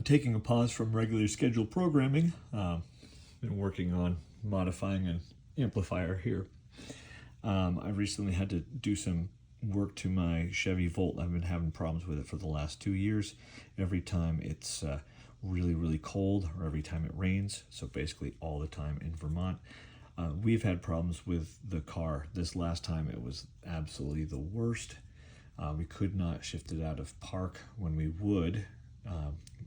taking a pause from regular scheduled programming. Been working on modifying an amplifier here. I recently had to do some work to my Chevy Volt. I've been having problems with it for the last 2 years. Every time it's really cold, or every time it rains, so basically all the time in Vermont. We've had problems with the car. This last time it was absolutely the worst. We could not shift it out of park when we would.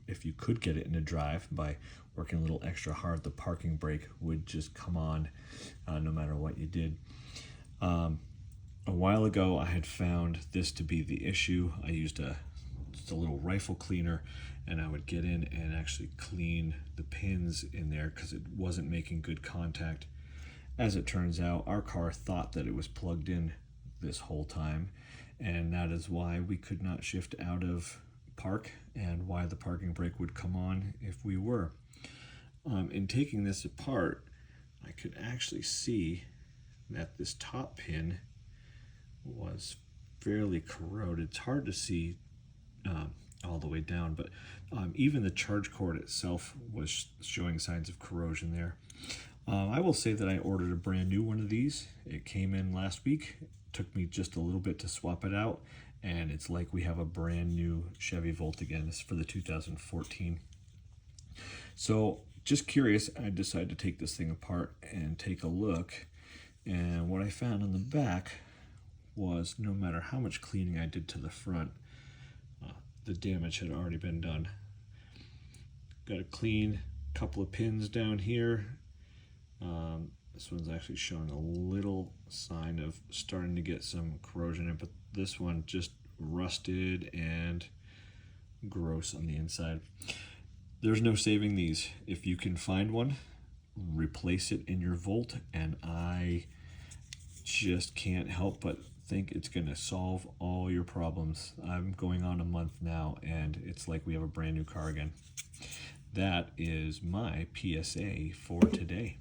If you could get it into drive by working a little extra hard, the parking brake would just come on no matter what you did. A while ago I had found this to be the issue. I used just a little rifle cleaner, and I would get in and actually clean the pins in there because it wasn't making good contact. As it turns out, our car thought that it was plugged in this whole time, and that is why we could not shift out of park and why the parking brake would come on if we were. In taking this apart, I could actually see that this top pin was fairly corroded. It's hard to see all the way down, but even the charge cord itself was showing signs of corrosion there. I will say that I ordered a brand new one of these. It came in last week. It took me just a little bit to swap it out, and it's like we have a brand new Chevy Volt again. This is for the 2014. So just curious, I decided to take this thing apart and take a look, and what I found on the back was no matter how much cleaning I did to the front, the damage had already been done. Got a clean couple of pins down here. This one's actually showing a little sign of starting to get some corrosion in, but this one just rusted and gross on the inside. There's no saving these. If you can find one, replace it in your Volt, and I just can't help but think it's going to solve all your problems. I'm going on a month now, and it's like we have a brand new car again. That is my PSA for today.